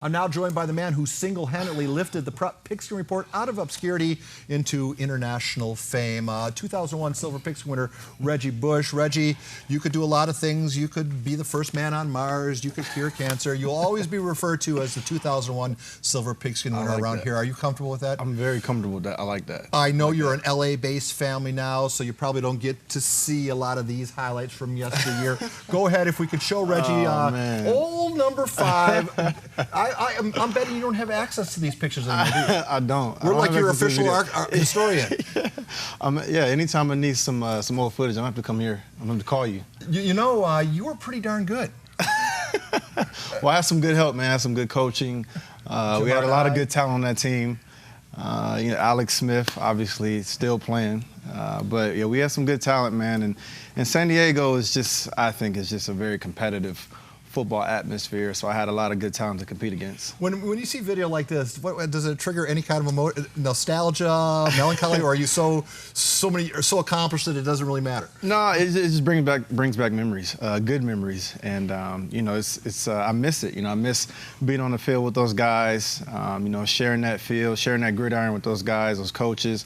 I'm now joined by the man who single-handedly lifted the Pigskin Report out of obscurity into international fame. 2001 Silver Pigskin winner, Reggie Bush. Reggie, you could do a lot of things. You could be the first man on Mars. You could cure cancer. You'll always be referred to as the 2001 Silver Pigskin winner around here. Are you comfortable with that? I'm very comfortable with that. I like that. I know you're an LA-based family now, so you probably don't get to see a lot of these highlights from yesteryear. Go ahead, if we could show Reggie old number 5. I'm betting you don't have access to these pictures anymore, do you? I don't. We're like your official historian. Yeah, anytime I need some old footage, I'm going to have to come here. I'm going to call you. You know, you were pretty darn good. Well, I had some good help, man. I had some good coaching. We had a lot of good talent on that team. You know, Alex Smith, obviously, still playing. But, yeah, we had some good talent, man. And San Diego is just, I think, is just a very competitive football atmosphere, so I had a lot of good talent to compete against. When you see video like this, does it trigger any kind of nostalgia, melancholy, or are you so accomplished that it doesn't really matter? No, it just brings back memories, good memories, and you know, I miss it. You know, I miss being on the field with those guys. You know, sharing that field, sharing that gridiron with those guys, those coaches.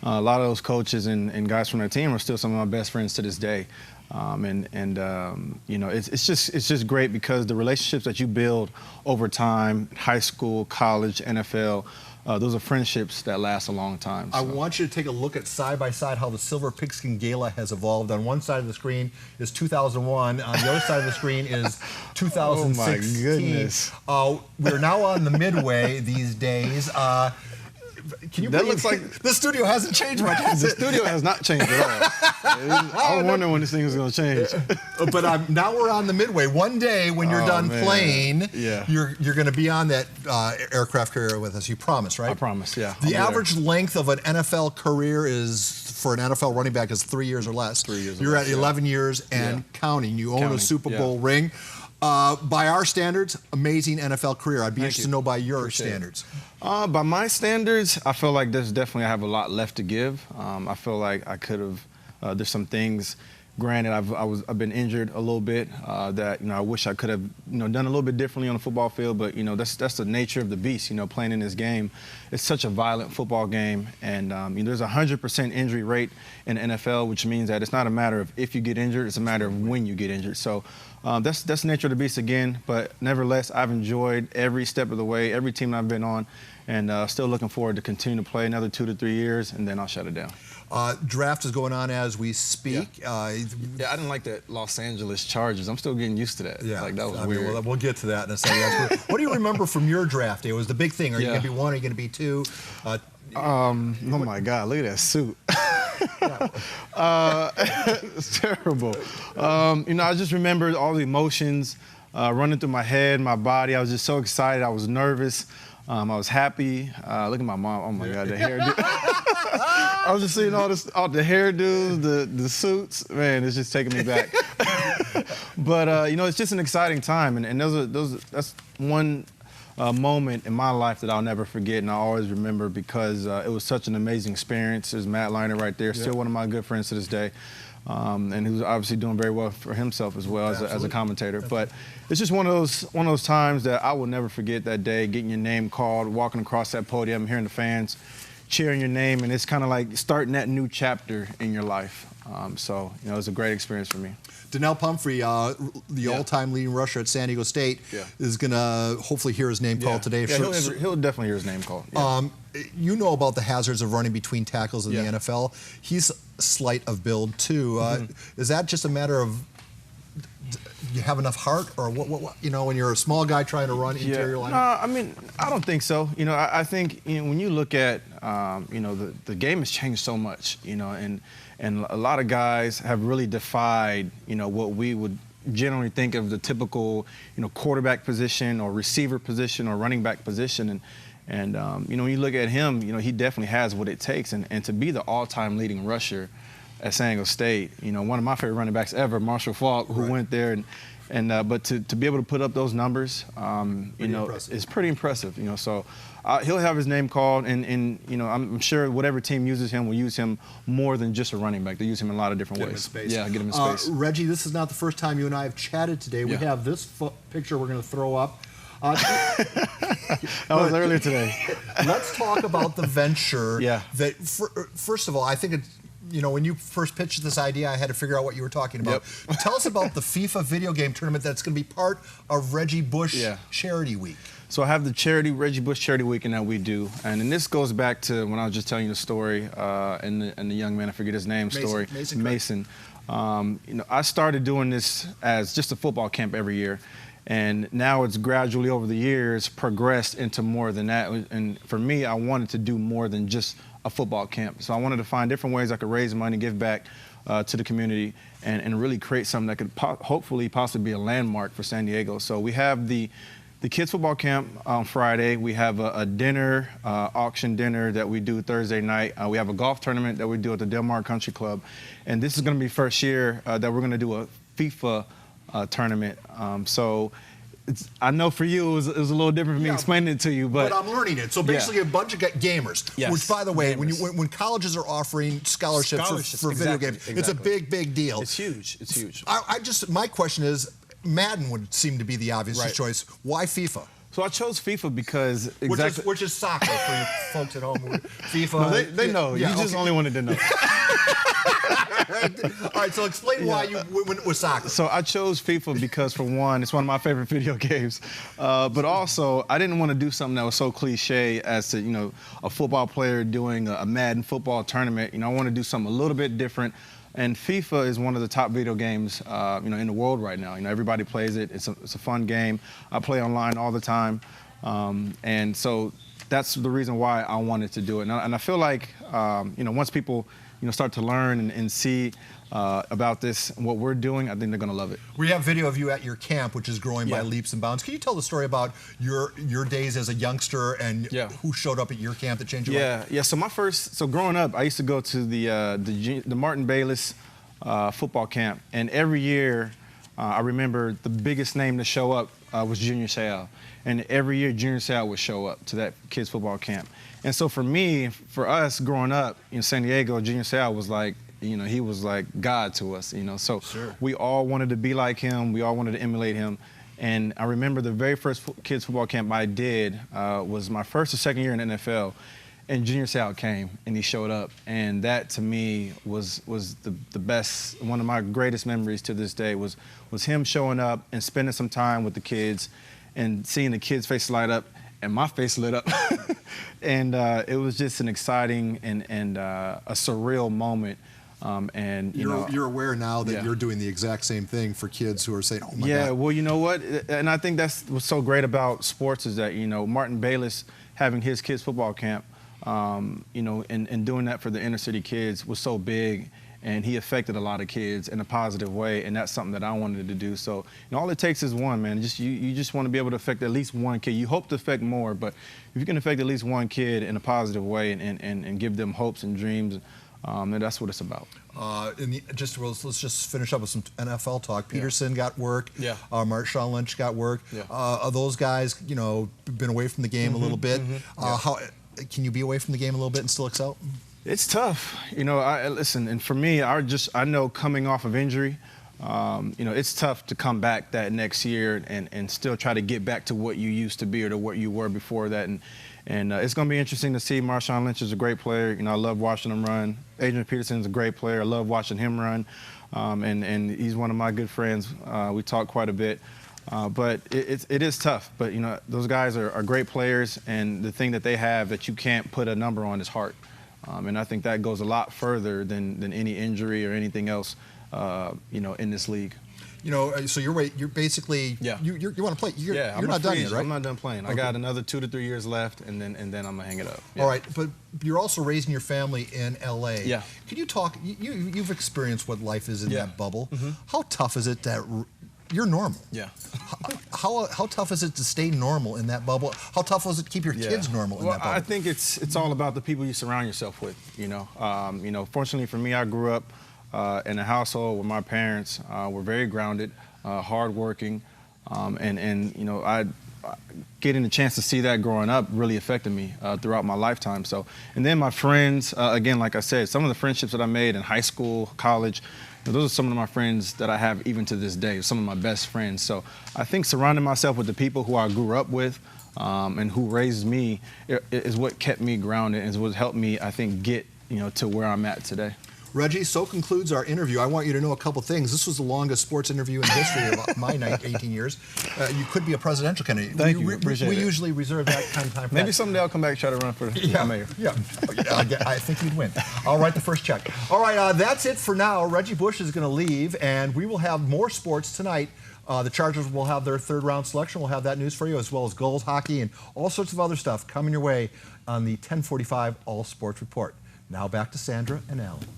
A lot of those coaches and guys from their team are still some of my best friends to this day. You know, it's just great because the relationships that you build over time, high school, college, NFL, those are friendships that last a long time. So. I want you to take a look at side by side how the Silver Pigskin Gala has evolved. On one side of the screen is 2001. On the other side of the screen is 2016. Oh my goodness! We're now on the midway these days. Can you believe looks like the studio hasn't changed much? The studio has not changed at all. I was wondering when this thing was going to change. But now we're on the midway. One day when you're done playing, you're going to be on that aircraft carrier with us. You promise, right? I promise. Yeah. The average length of an NFL career for an NFL running back is 3 years or less. 3 years. You're at 11 years and counting. You own a Super Bowl ring. By our standards, amazing NFL career. I'd be interested to know by your standards. By my standards, I feel like I have a lot left to give. I feel like I could have. There's some things. Granted, I've been injured a little bit. That I wish I could have done a little bit differently on the football field. But that's the nature of the beast. Playing in this game, it's such a violent football game, and there's a 100% injury rate in the NFL, which means that it's not a matter of if you get injured, it's a matter of when you get injured. So. That's the nature of the beast again, but nevertheless, I've enjoyed every step of the way, every team I've been on, and still looking forward to continue to play another 2 to 3 years, and then I'll shut it down. Draft is going on as we speak. Yeah, I didn't like that Los Angeles Chargers. I'm still getting used to that. Yeah, like that was weird. Well, we'll get to that in a second. What do you remember from your draft day? It was the big thing. Are you going to be 1? Are you going to be 2? Oh my God! Look at that suit. It's terrible. I just remember all the emotions running through my head, my body. I was just so excited. I was nervous. I was happy. Look at my mom. Oh my God, the hairdo. I was just seeing all the hairdos, the suits. Man, it's just taking me back. But it's just an exciting time, and that's one moment in my life that I'll never forget, and I always remember because it was such an amazing experience. There's Matt Liner right there, still one of my good friends to this day, and who's obviously doing very well for himself as well as a commentator. But it's just one of those times that I will never forget. That day, getting your name called, walking across that podium, hearing the fans cheering your name, and it's kind of like starting that new chapter in your life. So it was a great experience for me. Donnell Pumphrey, the all-time leading rusher at San Diego State, is going to hopefully hear his name called today. Yeah, he'll definitely hear his name called. Yeah. You know about the hazards of running between tackles in the NFL. He's slight of build, too. Is that just a matter of you have enough heart, or what? When you're a small guy trying to run interior line? No, I mean, I don't think so. I think when you look at the game has changed so much. And a lot of guys have really defied what we would generally think of the typical quarterback position or receiver position or running back position. And when you look at him, he definitely has what it takes. And to be the all-time leading rusher at San Diego State, one of my favorite running backs ever, Marshall Faulk, who went there, but to be able to put up those numbers, is pretty impressive. So he'll have his name called, and I'm sure whatever team uses him will use him more than just a running back. They use him in a lot of different ways. Yeah, get him in space. Reggie, this is not the first time you and I have chatted today. We have this picture we're going to throw up. That was earlier today. Let's talk about the venture. Yeah. That first of all, I think it's, you know, when you first pitched this idea, I had to figure out what you were talking about. Yep. Tell us about the FIFA video game tournament that's going to be part of Reggie Bush Charity Week. So I have the Reggie Bush Charity Weekend that we do, and then this goes back to when I was just telling you the story, and the young man, I forget his name, Mason. You know, I started doing this as just a football camp every year, and now it's gradually over the years progressed into more than that. And for me, I wanted to do more than just a football camp. So I wanted to find different ways I could raise money, give back to the community, and really create something that could hopefully possibly be a landmark for San Diego. So we have the kids football camp on Friday. We have a dinner, auction dinner that we do Thursday night. We have a golf tournament that we do at the Del Mar Country Club. And this is going to be first year that we're going to do a FIFA tournament. So I know for you it was a little different for me explaining it to you. But I'm learning it. So basically a bunch of gamers, which, by the way, when colleges are offering scholarships for video games, it's a big, big deal. It's huge. It's huge. My question is, Madden would seem to be the obvious choice. Why FIFA? So I chose FIFA because which is soccer for you folks at home. FIFA. No, they know. You just only wanted to know. All right, so explain why you went with soccer. So I chose FIFA because, for one, it's one of my favorite video games. But also, I didn't want to do something that was so cliche as to, you know, a football player doing a Madden football tournament. You know, I want to do something a little bit different. And FIFA is one of the top video games, you know, in the world right now. You know, everybody plays it. It's a fun game. I play online all the time, and so that's the reason why I wanted to do it. And I feel like, you know, once people, you know, start to learn and see about this and what we're doing, I think they're going to love it. We have video of you at your camp, which is growing by leaps and bounds. Can you tell the story about your days as a youngster and who showed up at your camp that changed your life? Yeah. So growing up, I used to go to the Martin Bayless football camp, and every year I remember the biggest name to show up was Junior Seau, and every year Junior Seau would show up to that kids football camp. And so for us growing up in San Diego, Junior Seau was like, you know, he was like God to us, you know. So we all wanted to be like him. We all wanted to emulate him. And I remember the very first kids football camp I did was my first or second year in the NFL. And Junior Seau came and he showed up. And that to me was the best, one of my greatest memories to this day was him showing up and spending some time with the kids and seeing the kids' faces light up and my face lit up. And it was just an exciting and a surreal moment. And you're aware now that you're doing the exact same thing for kids who are saying, "Oh my God." Yeah, well, you know what? And I think that's what's so great about sports is that, you know, Martin Bayless having his kids football camp, you know, and doing that for the inner city kids was so big, and he affected a lot of kids in a positive way, and that's something that I wanted to do. So, you know, all it takes is one, man. You just want to be able to affect at least one kid. You hope to affect more, but if you can affect at least one kid in a positive way and give them hopes and dreams, and that's what it's about. Let's just finish up with some NFL talk. Peterson got work. Marshawn Lynch got work. Those guys, you know, been away from the game a little bit. How can you be away from the game a little bit and still excel? It's tough. You know, listen, and for me, I know coming off of injury, you know, it's tough to come back that next year and still try to get back to what you used to be or to what you were before that. And it's going to be interesting to see. Marshawn Lynch is a great player. You know, I love watching him run. Adrian Peterson's a great player. I love watching him run. And he's one of my good friends. We talk quite a bit. But it is tough. But, you know, those guys are great players. And the thing that they have that you can't put a number on is heart. And I think that goes a lot further than any injury or anything else, you know, in this league. You know, so you're basically you want to play. You're not done yet, right? I'm not done playing. I got another 2 to 3 years left, and then I'm gonna hang it up. All right, but you're also raising your family in L.A. Yeah. Can you talk? You've experienced what life is in that bubble. How tough is it that you're normal? Yeah. How tough is it to stay normal in that bubble? How tough was it to keep your kids normal in that bubble? I think it's all about the people you surround yourself with. You know, fortunately for me, I grew up in a household where my parents were very grounded, hardworking, and you know, getting the chance to see that growing up really affected me throughout my lifetime. So, and then my friends, again, like I said, some of the friendships that I made in high school, college, those are some of my friends that I have even to this day, some of my best friends. So I think surrounding myself with the people who I grew up with and who raised me is what kept me grounded and is what helped me, I think, get to where I'm at today. Reggie, so concludes our interview. I want you to know a couple things. This was the longest sports interview in history of my 18 years. You could be a presidential candidate. Thank you. Appreciate it. We usually reserve that kind of time for Maybe that. someday I'll come back and try to run for mayor. Yeah, I think you'd win. I'll write the first check. All right, that's it for now. Reggie Bush is going to leave, and we will have more sports tonight. The Chargers will have their third-round selection. We'll have that news for you, as well as goals, hockey, and all sorts of other stuff coming your way on the 1045 All Sports Report. Now back to Sandra and Alan.